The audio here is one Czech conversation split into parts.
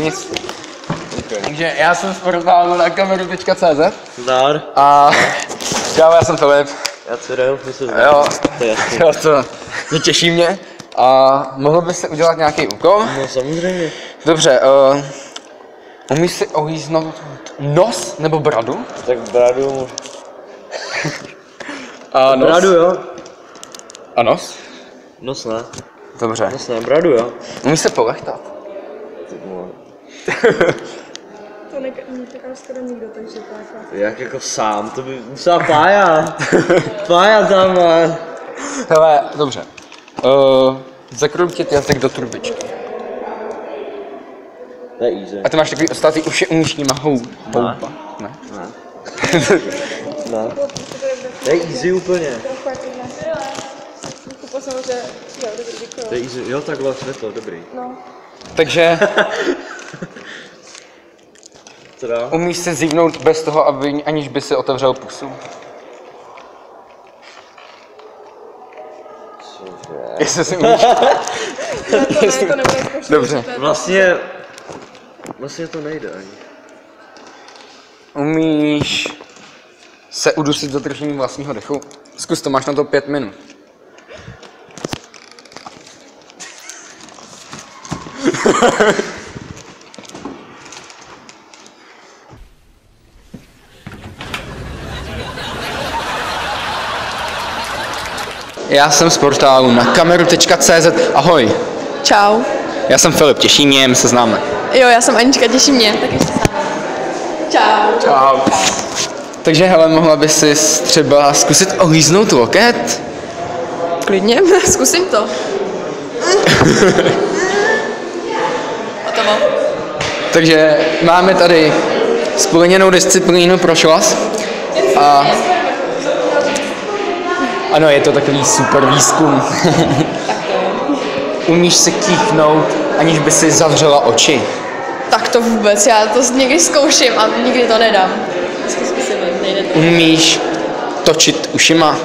Nic. Okay. Takže já jsem sportoval na kameru.cz. Zdar. A já jsem Filip. Já Cyril, jo, to mě těší mě. A mohl bys si udělat nějaký úkol? No samozřejmě. Dobře, umíš si ohlíznout nos nebo bradu? Tak bradu. A nos? Bradu jo. A nos? Nos ne. Dobře. Nos ne, bradu jo. Umíš se polechtat? To neká skoro nikdo, takže tak. Jak jako sám, to by musela Pája. Pája tam má. Hele, dobře. Zakroutit jazyk do trubičky. To je easy. A ty máš takový ostatý už je umíš nima houba. Ne? Ne. Ne. To je easy úplně. To je easy, jo takhle světlo, dobrý. No. Takže Teda? umíš se zívnout bez toho, aniž by si otevřel pusu. Jestli si umíš. To nebude zkoušet. Dobře. Vlastně to nejde ani. Umíš se udusit zadržením vlastního dechu? Zkus to, máš na to 5 minut. Já jsem z portálu na kameru.cz. Ahoj. Čau. Já jsem Filip, těší mě, my se známe. Jo, já jsem Anička, těší mě. Tak ještě sám. Čau. Čau. Takže hele, mohla bys si třeba zkusit ohlíznout loket? Klidně, zkusím to. Hotovo. Takže máme tady splněnou disciplínu pro šlas. A ano, je to takový super výzkum. Umíš se kýchnout, aniž by si zavřela oči? Tak to vůbec, já to někdy zkouším a nikdy to nedám. Zkusím, nejde to. Umíš točit ušima?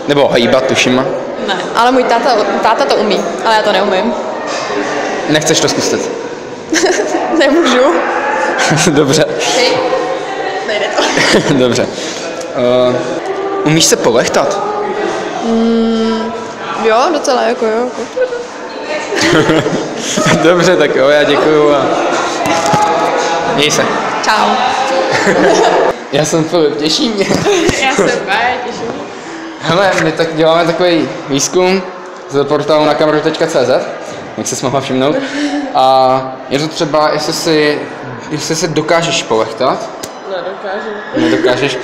Nebo hýbat ušima? Ne, ale můj táta to umí, ale já to neumím. Nechceš to zkusit? Nemůžu. Dobře. Hej, nejde to. Dobře. Umíš se polechtat? Jo, docela jako jo. Dobře, tak jo, já děkuju a měj se. Čau. Já jsem Filip, těší mě. Já se báje, těším. Hele, my tak děláme takový výzkum z portálu na kameru.cz, jak jsi mohla všimnout. A je to třeba, jestli se dokážeš polechtat. Nedokážu. Nedokážeš.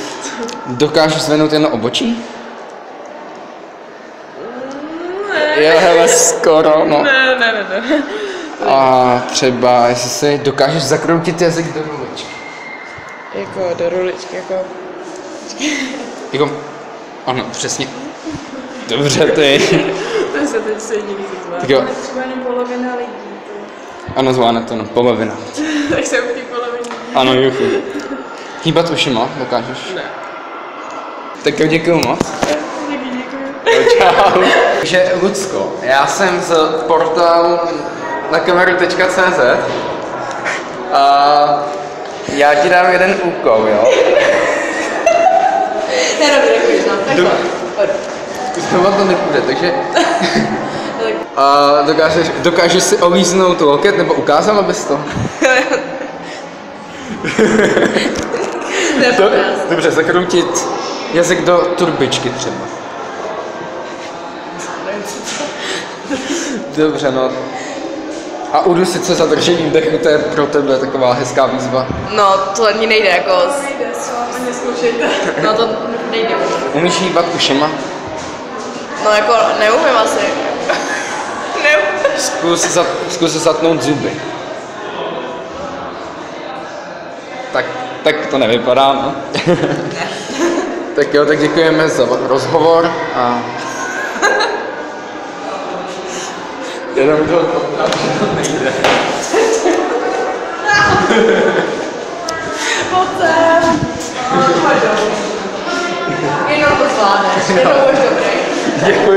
Dokážeš zvednout jedno obočí? Jo, hele, skoro, no. Ne. A třeba, jestli si dokážeš zakroutit jazyk do ruličky. Jako do ruličky, Jako, ano, přesně. Dobře, ty. To se teď se nikdy zvládne. Tak jo. Třeba jenom polovina lidí. Ano, zvládne to, no, polovina. Tak jsem v té polovině. Ano, juchu. Hýbat ušima, dokážeš? Ne. Tak jo, děkuju moc. Taky děkuju. Čau. Takže Lucko, já jsem z portálu na kameru.cz a já ti dám jeden úkol, jo? Znova to nepůjde, takže... A dokážeš si olíznout loket, nebo ukázala bys to? Dobře, zakroutit jazyk do turbičky třeba. Dobře, no. A udusit se zadržením dechu, to je pro tebe taková hezká výzva. No, to ani nejde, jako... Nejde, ani zkoušejte. No, to nejde. Umíš hýbat ušima? No, jako neumím asi. Neumím. Zkus zatnout zuby. Tak to nevypadá, no. Tak jo, tak děkujeme za rozhovor a... Jenom to nejde. Pojďte. Jenom to zvládneš, je to už dobrý. Děkuji.